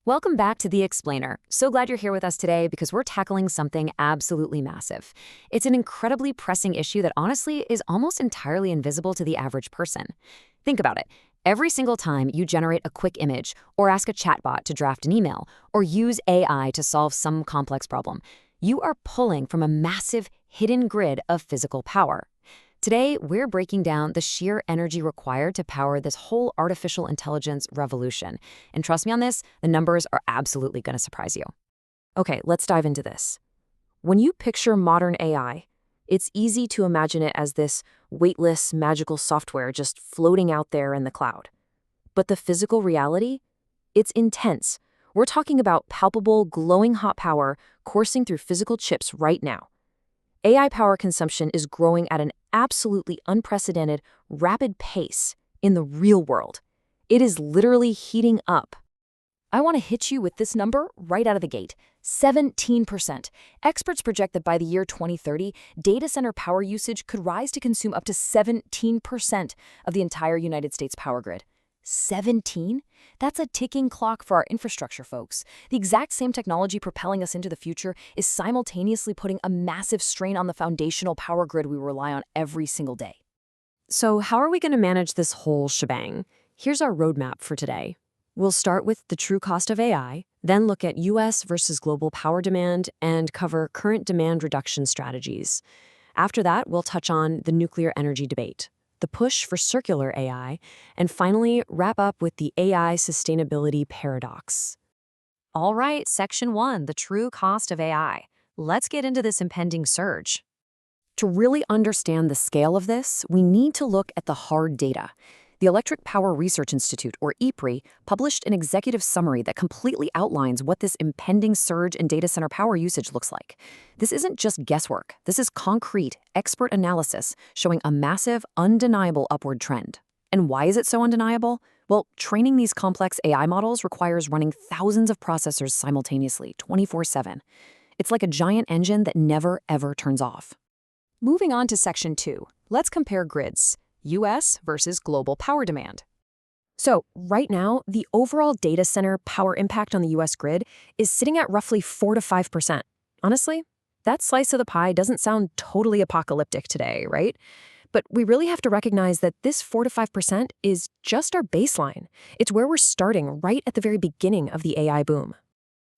Welcome back to The Explainer. So glad you're here with us today because we're tackling something absolutely massive. It's an incredibly pressing issue that honestly is almost entirely invisible to the average person. Think about it. Every single time you generate a quick image, or ask a chatbot to draft an email, or use AI to solve some complex problem, you are pulling from a massive hidden grid of physical power. Today, we're breaking down the sheer energy required to power this whole artificial intelligence revolution. And trust me on this, the numbers are absolutely going to surprise you. Okay, let's dive into this. When you picture modern AI, it's easy to imagine it as this weightless, magical software just floating out there in the cloud. But the physical reality? It's intense. We're talking about palpable, glowing hot power coursing through physical chips right now. AI power consumption is growing at an absolutely unprecedented, rapid pace in the real world. It is literally heating up. I want to hit you with this number right out of the gate. 17%. Experts project that by the year 2030, data center power usage could rise to consume up to 17% of the entire United States power grid. 17? That's a ticking clock for our infrastructure, folks. The exact same technology propelling us into the future is simultaneously putting a massive strain on the foundational power grid we rely on every single day. So how are we going to manage this whole shebang? Here's our roadmap for today. We'll start with the true cost of AI, then look at US versus global power demand, and cover current demand reduction strategies. After that, we'll touch on the nuclear energy debate, the push for circular AI, and finally wrap up with the AI sustainability paradox. All right, Section 1, the true cost of AI. Let's get into this impending surge. To really understand the scale of this, we need to look at the hard data. The Electric Power Research Institute, or EPRI, published an executive summary that completely outlines what this impending surge in data center power usage looks like. This isn't just guesswork. This is concrete, expert analysis showing a massive, undeniable upward trend. And why is it so undeniable? Well, training these complex AI models requires running thousands of processors simultaneously, 24/7. It's like a giant engine that never, ever turns off. Moving on to Section 2, let's compare grids. US versus global power demand. So, right now, the overall data center power impact on the US grid is sitting at roughly 4 to 5%. Honestly, that slice of the pie doesn't sound totally apocalyptic today, right? But we really have to recognize that this 4 to 5% is just our baseline. It's where we're starting right at the very beginning of the AI boom.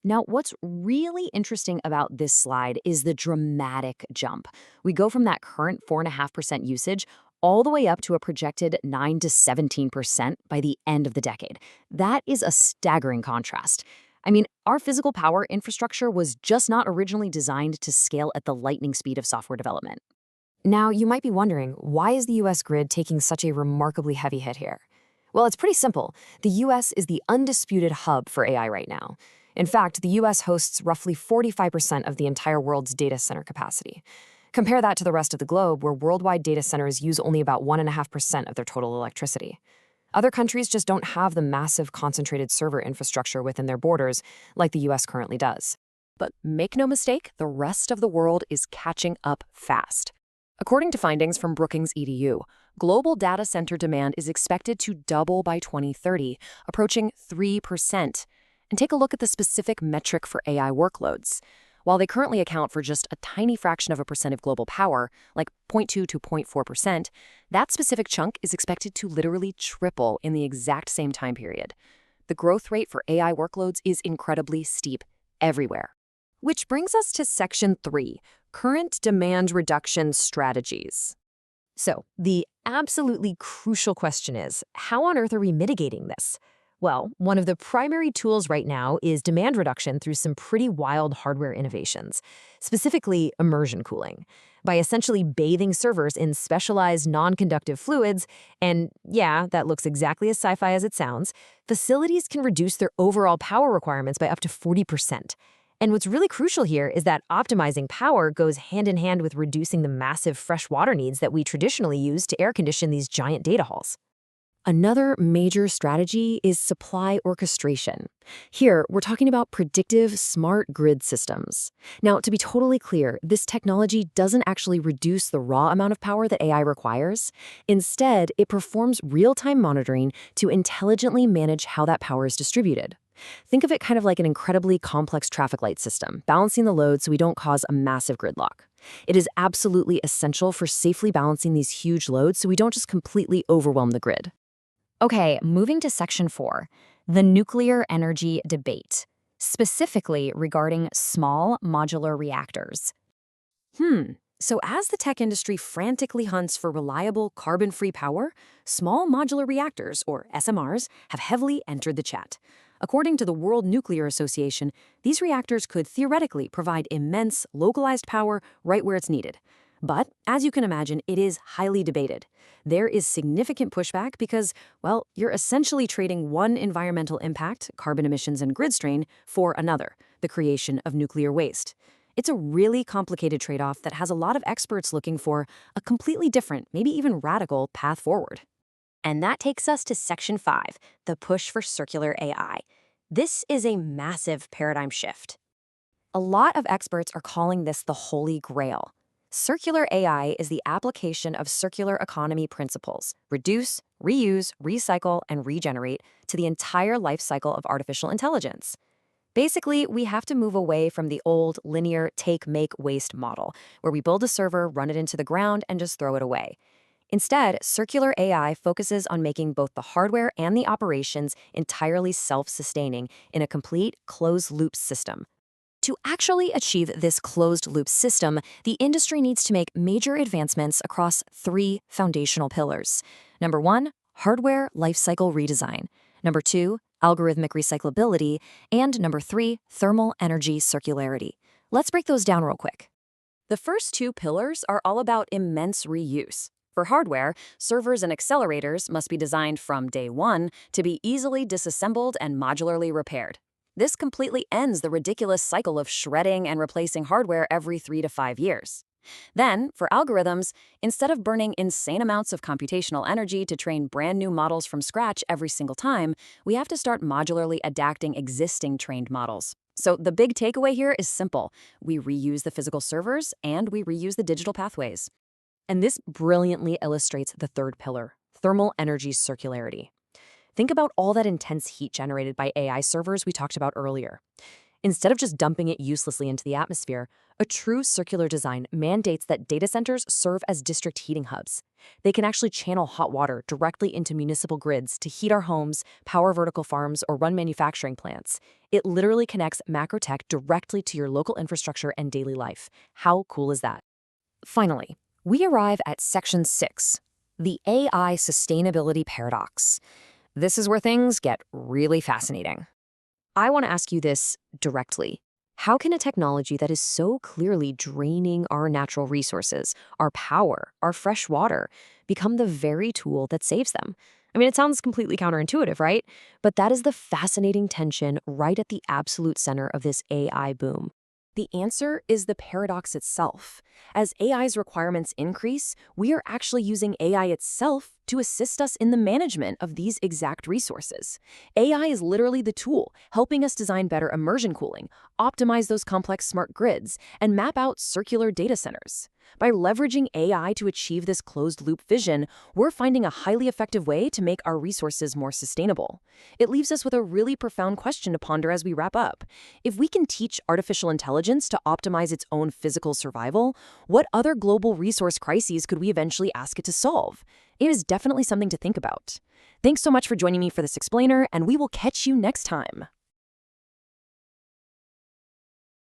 Now, what's really interesting about this slide is the dramatic jump. We go from that current 4.5% usage all the way up to a projected 9 to 17% by the end of the decade. That is a staggering contrast. I mean, our physical power infrastructure was just not originally designed to scale at the lightning speed of software development. Now, you might be wondering, why is the US grid taking such a remarkably heavy hit here? Well, it's pretty simple. The US is the undisputed hub for AI right now. In fact, the US hosts roughly 45% of the entire world's data center capacity. Compare that to the rest of the globe, where worldwide data centers use only about 1.5% of their total electricity. Other countries just don't have the massive concentrated server infrastructure within their borders like the US currently does. But make no mistake, the rest of the world is catching up fast. According to findings from Brookings EDU, global data center demand is expected to double by 2030, approaching 3%. And take a look at the specific metric for AI workloads. While they currently account for just a tiny fraction of a percent of global power, like 0.2 to 0.4%, that specific chunk is expected to literally triple in the exact same time period. The growth rate for AI workloads is incredibly steep everywhere. Which brings us to Section 3, current demand reduction strategies. So, the absolutely crucial question is, how on earth are we mitigating this? Well, one of the primary tools right now is demand reduction through some pretty wild hardware innovations, specifically immersion cooling. By essentially bathing servers in specialized non-conductive fluids, and yeah, that looks exactly as sci-fi as it sounds, facilities can reduce their overall power requirements by up to 40%. And what's really crucial here is that optimizing power goes hand in hand with reducing the massive fresh water needs that we traditionally use to air condition these giant data halls. Another major strategy is supply orchestration. Here, we're talking about predictive smart grid systems. Now, to be totally clear, this technology doesn't actually reduce the raw amount of power that AI requires. Instead, it performs real-time monitoring to intelligently manage how that power is distributed. Think of it kind of like an incredibly complex traffic light system, balancing the load so we don't cause a massive gridlock. It is absolutely essential for safely balancing these huge loads so we don't just completely overwhelm the grid. Okay, moving to Section 4, the nuclear energy debate, specifically regarding small modular reactors. So as the tech industry frantically hunts for reliable, carbon-free power, small modular reactors, or SMRs, have heavily entered the chat. According to the World Nuclear Association, these reactors could theoretically provide immense, localized power right where it's needed. But, as you can imagine, it is highly debated. There is significant pushback because, well, you're essentially trading one environmental impact, carbon emissions and grid strain, for another, the creation of nuclear waste. It's a really complicated trade-off that has a lot of experts looking for a completely different, maybe even radical, path forward. And that takes us to Section 5, the push for circular AI. This is a massive paradigm shift. A lot of experts are calling this the holy grail. Circular AI is the application of circular economy principles, reduce, reuse, recycle, and regenerate, to the entire life cycle of artificial intelligence. Basically, we have to move away from the old linear take, make, waste model, where we build a server, run it into the ground, and just throw it away. Instead, circular AI focuses on making both the hardware and the operations entirely self-sustaining in a complete closed-loop system. To actually achieve this closed-loop system, the industry needs to make major advancements across 3 foundational pillars. Number 1, hardware lifecycle redesign. Number 2, algorithmic recyclability. And number 3, thermal energy circularity. Let's break those down real quick. The first 2 pillars are all about immense reuse. For hardware, servers and accelerators must be designed from day one to be easily disassembled and modularly repaired. This completely ends the ridiculous cycle of shredding and replacing hardware every 3 to 5 years. Then, for algorithms, instead of burning insane amounts of computational energy to train brand new models from scratch every single time, we have to start modularly adapting existing trained models. So the big takeaway here is simple. We reuse the physical servers and we reuse the digital pathways. And this brilliantly illustrates the third pillar, thermal energy circularity. Think about all that intense heat generated by AI servers we talked about earlier. Instead of just dumping it uselessly into the atmosphere, a true circular design mandates that data centers serve as district heating hubs. They can actually channel hot water directly into municipal grids to heat our homes, power vertical farms, or run manufacturing plants. It literally connects macrotech directly to your local infrastructure and daily life. How cool is that? Finally, we arrive at Section 6, the AI sustainability paradox. This is where things get really fascinating. I want to ask you this directly. How can a technology that is so clearly draining our natural resources, our power, our fresh water, become the very tool that saves them? I mean, it sounds completely counterintuitive, right? But that is the fascinating tension right at the absolute center of this AI boom. The answer is the paradox itself. As AI's requirements increase, we are actually using AI itself to assist us in the management of these exact resources. AI is literally the tool, helping us design better immersion cooling, optimize those complex smart grids, and map out circular data centers. By leveraging AI to achieve this closed-loop vision, we're finding a highly effective way to make our resources more sustainable. It leaves us with a really profound question to ponder as we wrap up. If we can teach artificial intelligence to optimize its own physical survival, what other global resource crises could we eventually ask it to solve? It is definitely something to think about. Thanks so much for joining me for this explainer, and we will catch you next time.